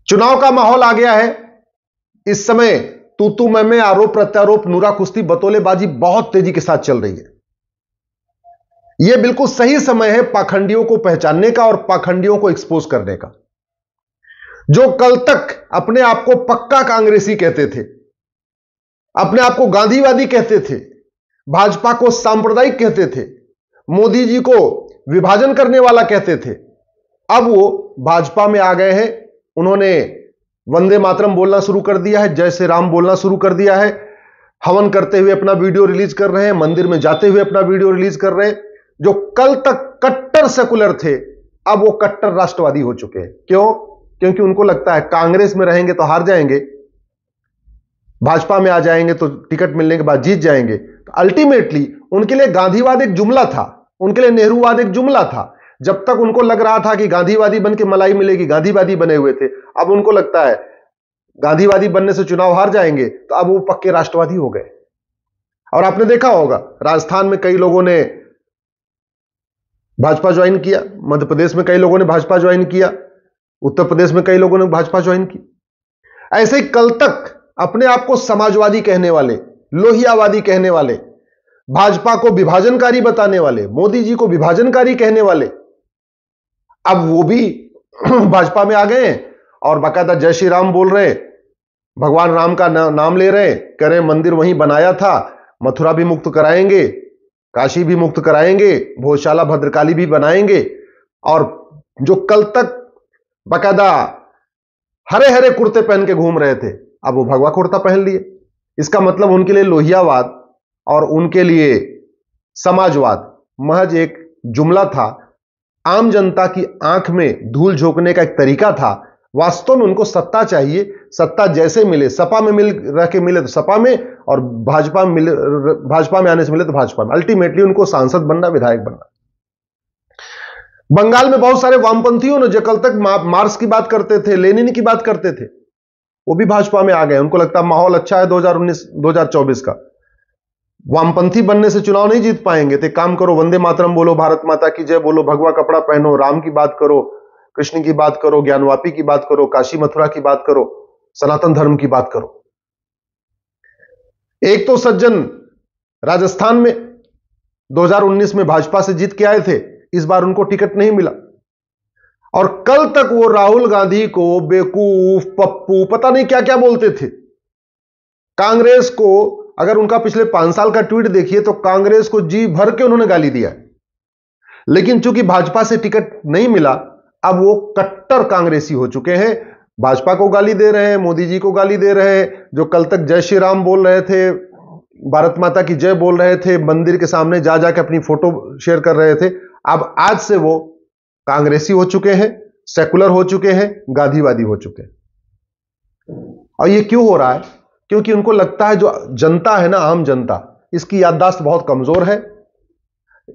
चुनाव का माहौल आ गया है। इस समय तू तू मैं आरोप प्रत्यारोप, नूरा कुश्ती, बतौलेबाजी बहुत तेजी के साथ चल रही है। यह बिल्कुल सही समय है पाखंडियों को पहचानने का और पाखंडियों को एक्सपोज करने का। जो कल तक अपने आप को पक्का कांग्रेसी कहते थे, अपने आप को गांधीवादी कहते थे, भाजपा को सांप्रदायिक कहते थे, मोदी जी को विभाजन करने वाला कहते थे, अब वो भाजपा में आ गए हैं। उन्होंने वंदे मातरम बोलना शुरू कर दिया है, जय श्री राम बोलना शुरू कर दिया है, हवन करते हुए अपना वीडियो रिलीज कर रहे हैं, मंदिर में जाते हुए अपना वीडियो रिलीज कर रहे हैं। जो कल तक कट्टर सेकुलर थे, अब वो कट्टर राष्ट्रवादी हो चुके हैं। क्यों? क्योंकि उनको लगता है कांग्रेस में रहेंगे तो हार जाएंगे, भाजपा में आ जाएंगे तो टिकट मिलने के बाद जीत जाएंगे। तो अल्टीमेटली उनके लिए गांधीवाद एक जुमला था, उनके लिए नेहरूवाद एक जुमला था। जब तक उनको लग रहा था कि गांधीवादी बन के मलाई मिलेगी, गांधीवादी बने हुए थे। अब उनको लगता है गांधीवादी बनने से चुनाव हार जाएंगे, तो अब वो पक्के राष्ट्रवादी हो गए। और आपने देखा होगा राजस्थान में कई लोगों ने भाजपा ज्वाइन किया, मध्य प्रदेश में कई लोगों ने भाजपा ज्वाइन किया, उत्तर प्रदेश में कई लोगों ने भाजपा ज्वाइन की। ऐसे ही कल तक अपने आप को समाजवादी कहने वाले, लोहियावादी कहने वाले, भाजपा को विभाजनकारी बताने वाले, मोदी जी को विभाजनकारी कहने वाले, अब वो भी भाजपा में आ गए हैं और बाकायदा जय श्री राम बोल रहे हैं, भगवान राम का नाम ले रहे हैं, कह रहे हैं मंदिर वहीं बनाया था, मथुरा भी मुक्त कराएंगे, काशी भी मुक्त कराएंगे, भोजशाला भद्रकाली भी बनाएंगे। और जो कल तक बाकायदा हरे हरे कुर्ते पहन के घूम रहे थे, अब वो भगवा कुर्ता पहन लिए। इसका मतलब उनके लिए लोहियावाद और उनके लिए समाजवाद महज एक जुमला था, आम जनता की आंख में धूल झोंकने का एक तरीका था। वास्तव में उनको सत्ता चाहिए, सत्ता जैसे मिले, सपा में मिल रह के मिले तो सपा में, और भाजपा में आने से मिले तो भाजपा में। अल्टीमेटली उनको सांसद बनना, विधायक बनना। बंगाल में बहुत सारे वामपंथियों ने जो कल तक मार्क्स की बात करते थे, लेनिन की बात करते थे, वो भी भाजपा में आ गए। उनको लगता है माहौल अच्छा है 2019-2024 का, वामपंथी बनने से चुनाव नहीं जीत पाएंगे, तो काम करो, वंदे मातरम बोलो, भारत माता की जय बोलो, भगवा कपड़ा पहनो, राम की बात करो, कृष्ण की बात करो, ज्ञानवापी की बात करो, काशी मथुरा की बात करो, सनातन धर्म की बात करो। एक तो सज्जन राजस्थान में 2019 में भाजपा से जीत के आए थे, इस बार उनको टिकट नहीं मिला, और कल तक वो राहुल गांधी को बेवकूफ, पप्पू, पता नहीं क्या क्या बोलते थे। कांग्रेस को अगर उनका पिछले 5 साल का ट्वीट देखिए तो कांग्रेस को जी भर के उन्होंने गाली दिया। लेकिन चूंकि भाजपा से टिकट नहीं मिला, अब वो कट्टर कांग्रेसी हो चुके हैं, भाजपा को गाली दे रहे हैं, मोदी जी को गाली दे रहे हैं। जो कल तक जय श्री राम बोल रहे थे, भारत माता की जय बोल रहे थे, मंदिर के सामने जा जाकर अपनी फोटो शेयर कर रहे थे, अब आज से वो कांग्रेसी हो चुके हैं, सेकुलर हो चुके हैं, गांधीवादी हो चुके हैं। और ये क्यों हो रहा है? क्योंकि उनको लगता है जो जनता है ना, आम जनता, इसकी याददाश्त बहुत कमजोर है।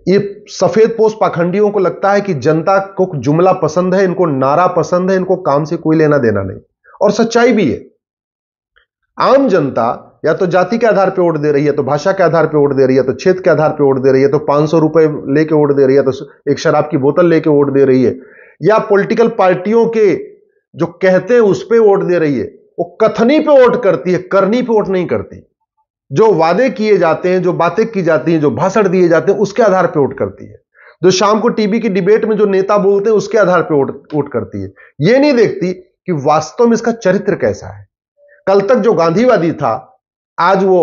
ये सफेद पोस्ट पाखंडियों को लगता है कि जनता को जुमला पसंद है, इनको नारा पसंद है, इनको काम से कोई लेना देना नहीं। और सच्चाई भी है, आम जनता या तो जाति के आधार पर वोट दे रही है, तो भाषा के आधार पर वोट दे रही है, तो क्षेत्र के आधार पर वोट दे रही है, तो 500 रुपए लेके वोट दे रही है, तो एक शराब की बोतल लेके वोट दे रही है, या पॉलिटिकल पार्टियों के जो कहते हैं उस पर वोट दे रही है। वो कथनी पे वोट करती है, करनी पे वोट नहीं करती। जो वादे किए जाते हैं, जो बातें की जाती हैं, जो भाषण दिए जाते हैं, उसके आधार पे वोट करती है। जो शाम को टीवी की डिबेट में जो नेता बोलते हैं, उसके आधार पे वोट करती है। ये नहीं देखती कि वास्तव में इसका चरित्र कैसा है। कल तक जो गांधीवादी था, आज वो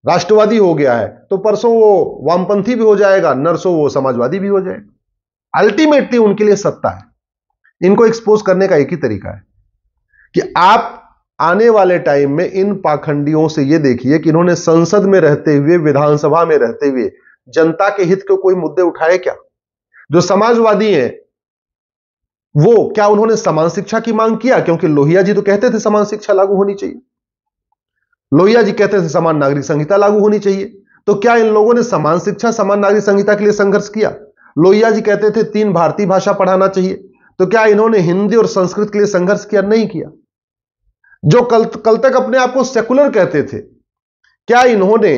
राष्ट्रवादी हो गया है, तो परसों वो वामपंथी भी हो जाएगा, नरसों वो समाजवादी भी हो जाएगा। अल्टीमेटली उनके लिए सत्ता है। इनको एक्सपोज करने का एक ही तरीका है कि आप आने वाले टाइम में इन पाखंडियों से यह देखिए कि इन्होंने संसद में रहते हुए, विधानसभा में रहते हुए जनता के हित के कोई मुद्दे उठाए क्या? जो समाजवादी हैं वो क्या उन्होंने समान शिक्षा की मांग किया? क्योंकि लोहिया जी तो कहते थे समान शिक्षा लागू होनी चाहिए, लोहिया जी कहते थे समान नागरिक संहिता लागू होनी चाहिए। तो क्या इन लोगों ने समान शिक्षा, समान नागरिक संहिता के लिए संघर्ष किया? लोहिया जी कहते थे 3 भारतीय भाषा पढ़ाना चाहिए, तो क्या इन्होंने हिंदी और संस्कृत के लिए संघर्ष किया? नहीं किया। जो कल तक अपने आप को सेकुलर कहते थे, क्या इन्होंने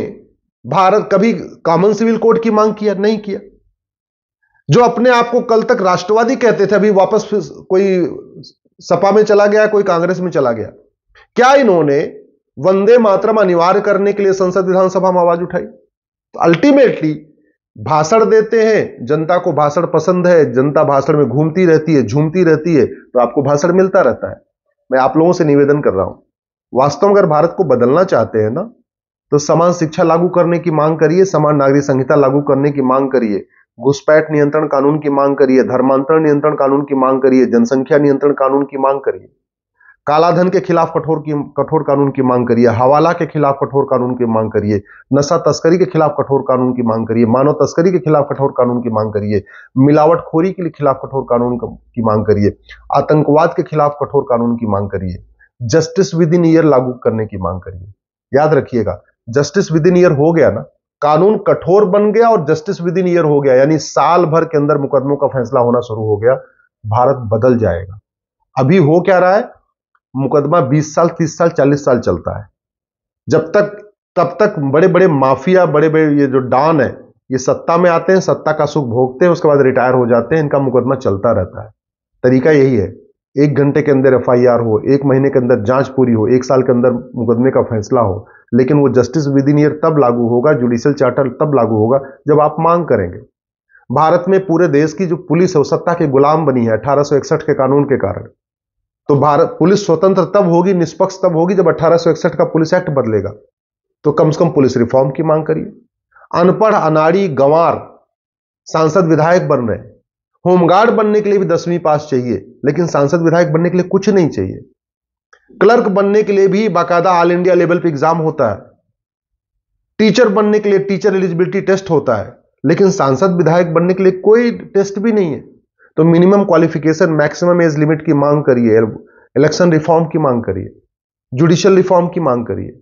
भारत कभी कॉमन सिविल कोड की मांग किया? नहीं किया। जो अपने आप को कल तक राष्ट्रवादी कहते थे, अभी वापस कोई सपा में चला गया, कोई कांग्रेस में चला गया। क्या इन्होंने वंदे मातरम अनिवार्य करने के लिए संसद विधानसभा में आवाज उठाई? तो अल्टीमेटली भाषण देते हैं, जनता को भाषण पसंद है, जनता भाषण में घूमती रहती है, झूमती रहती है, तो आपको भाषण मिलता रहता है। मैं आप लोगों से निवेदन कर रहा हूं, वास्तव में अगर भारत को बदलना चाहते हैं ना, तो समान शिक्षा लागू करने की मांग करिए, समान नागरिक संहिता लागू करने की मांग करिए, घुसपैठ नियंत्रण कानून की मांग करिए, धर्मांतरण नियंत्रण कानून की मांग करिए, जनसंख्या नियंत्रण कानून की मांग करिए, कालाधन के खिलाफ कठोर कानून की मांग करिए, हवाला के खिलाफ कठोर कानून की मांग करिए, नशा तस्करी के खिलाफ कठोर कानून की मांग करिए, मानव तस्करी के खिलाफ कठोर कानून की मांग करिए, मिलावटखोरी के खिलाफ कठोर कानून की मांग करिए, आतंकवाद के खिलाफ कठोर कानून की मांग करिए, जस्टिस विद इन ईयर लागू करने की मांग करिए। याद रखिएगा, जस्टिस विद इन ईयर हो गया ना, कानून कठोर बन गया और जस्टिस विद इन ईयर हो गया, यानी साल भर के अंदर मुकदमों का फैसला होना शुरू हो गया, भारत बदल जाएगा। अभी हो क्या रहा है, मुकदमा 20 साल 30 साल 40 साल चलता है। जब तक तब तक बड़े बड़े माफिया, बड़े बड़े ये जो डॉन है, ये सत्ता में आते हैं, सत्ता का सुख भोगते हैं, उसके बाद रिटायर हो जाते हैं, इनका मुकदमा चलता रहता है। तरीका यही है, 1 घंटे के अंदर FIR हो, 1 महीने के अंदर जांच पूरी हो, 1 साल के अंदर मुकदमे का फैसला हो। लेकिन वो जस्टिस विद इन ईयर तब लागू होगा, जुडिशियल चार्टर तब लागू होगा जब आप मांग करेंगे। भारत में पूरे देश की जो पुलिस है वो सत्ता के गुलाम बनी है 1861 के कानून के कारण। तो भारत पुलिस स्वतंत्र तब होगी, निष्पक्ष तब होगी जब 1861 का पुलिस एक्ट बदलेगा। तो कम से कम पुलिस रिफॉर्म की मांग करिए। अनपढ़, अनाड़ी, गंवार सांसद विधायक बन रहे हैं। होमगार्ड बनने के लिए भी 10वीं पास चाहिए, लेकिन सांसद विधायक बनने के लिए कुछ नहीं चाहिए। क्लर्क बनने के लिए भी बाकायदा ऑल इंडिया लेवल पे एग्जाम होता है। टीचर बनने के लिए टीचर एलिजिबिलिटी टेस्ट होता है, लेकिन सांसद विधायक बनने के लिए कोई टेस्ट भी नहीं है। तो minimum qualification, maximum age limit की मांग करिए, इलेक्शन रिफॉर्म की मांग करिए, जुडिशियल रिफॉर्म की मांग करिए।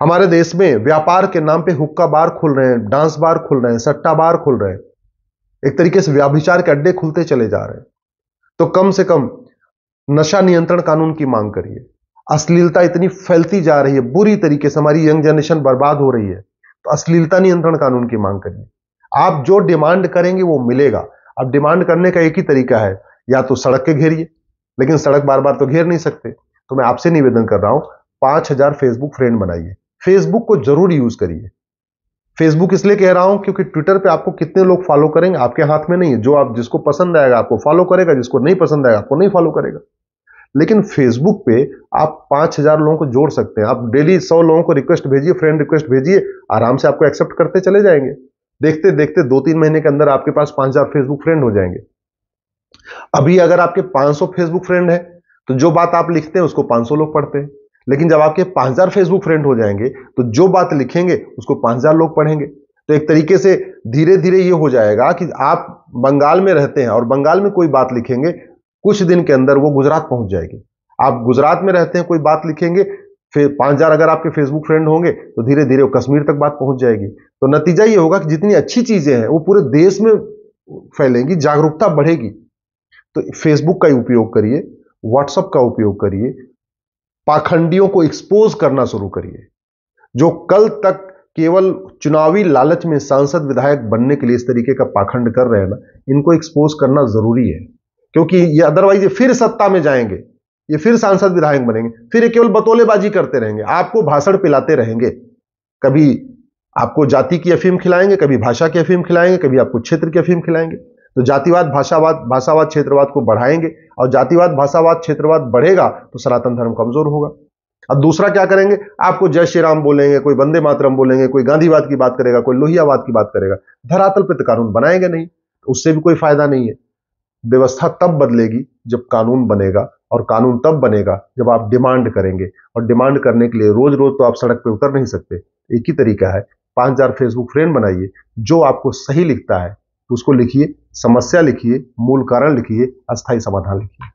हमारे देश में व्यापार के नाम पे हुक्का बार खुल रहे हैं, डांस बार खुल रहे हैं, सट्टा बार खुल रहे हैं, एक तरीके से व्याभिचार के अड्डे खुलते चले जा रहे हैं। तो कम से कम नशा नियंत्रण कानून की मांग करिए। अश्लीलता इतनी फैलती जा रही है, बुरी तरीके से हमारी यंग जनरेशन बर्बाद हो रही है, तो अश्लीलता नियंत्रण कानून की मांग करिए। आप जो डिमांड करेंगे वो मिलेगा। अब डिमांड करने का एक ही तरीका है, या तो सड़क के घेरिए, लेकिन सड़क बार बार तो घेर नहीं सकते। तो मैं आपसे निवेदन कर रहा हूं, 5000 फेसबुक फ्रेंड बनाइए, फेसबुक को जरूर यूज करिए। फेसबुक इसलिए कह रहा हूं क्योंकि ट्विटर पे आपको कितने लोग फॉलो करेंगे आपके हाथ में नहीं है। जो आप जिसको पसंद आएगा आपको फॉलो करेगा, जिसको नहीं पसंद आएगा आपको नहीं फॉलो करेगा। लेकिन फेसबुक पे आप 5000 लोगों को जोड़ सकते हैं। आप डेली 100 लोगों को रिक्वेस्ट भेजिए, फ्रेंड रिक्वेस्ट भेजिए, आराम से आपको एक्सेप्ट करते चले जाएंगे। देखते देखते 2-3 महीने के अंदर आपके पास 5000 फेसबुक फ्रेंड हो जाएंगे। अभी अगर आपके 500 फेसबुक फ्रेंड है तो जो बात आप लिखते हैं उसको 500 लोग पढ़ते हैं, लेकिन जब आपके 5000 फेसबुक फ्रेंड हो जाएंगे तो जो बात लिखेंगे उसको 5000 लोग पढ़ेंगे। तो एक तरीके से धीरे धीरे ये हो जाएगा कि आप बंगाल में रहते हैं और बंगाल में कोई बात लिखेंगे, कुछ दिन के अंदर वो गुजरात पहुंच जाएगी। आप गुजरात में रहते हैं, कोई बात लिखेंगे, फिर 5000 अगर आपके फेसबुक फ्रेंड होंगे तो धीरे धीरे वो कश्मीर तक बात पहुंच जाएगी। तो नतीजा ये होगा कि जितनी अच्छी चीजें हैं वो पूरे देश में फैलेंगी, जागरूकता बढ़ेगी। तो फेसबुक का उपयोग करिए, व्हाट्सएप का उपयोग करिए, पाखंडियों को एक्सपोज करना शुरू करिए। जो कल तक केवल चुनावी लालच में सांसद विधायक बनने के लिए इस तरीके का पाखंड कर रहे हैं ना, इनको एक्सपोज करना जरूरी है, क्योंकि ये अदरवाइज ये फिर सत्ता में जाएंगे, ये फिर सांसद विधायक बनेंगे, फिर ये केवल बतौलेबाजी करते रहेंगे, आपको भाषण पिलाते रहेंगे। कभी आपको जाति की अफीम खिलाएंगे, कभी भाषा की अफीम खिलाएंगे, कभी आपको क्षेत्र की अफीम खिलाएंगे। तो जातिवाद, भाषावाद, क्षेत्रवाद को बढ़ाएंगे, और जातिवाद, भाषावाद, क्षेत्रवाद बढ़ेगा तो सनातन धर्म कमजोर होगा। अब दूसरा क्या करेंगे, आपको जय श्री राम बोलेंगे, कोई वंदे मातरम बोलेंगे, कोई गांधीवाद की बात करेगा, कोई लोहियावाद की बात करेगा। धरातल पे तो कानून बनाएंगे नहीं, तो उससे भी कोई फायदा नहीं है। व्यवस्था तब बदलेगी जब कानून बनेगा, और कानून तब बनेगा जब आप डिमांड करेंगे। और डिमांड करने के लिए रोज रोज तो आप सड़क पे उतर नहीं सकते। एक ही तरीका है, 5000 फेसबुक फ्रेंड बनाइए, जो आपको सही लिखता है उसको लिखिए, समस्या लिखिए, मूल कारण लिखिए, अस्थायी समाधान लिखिए।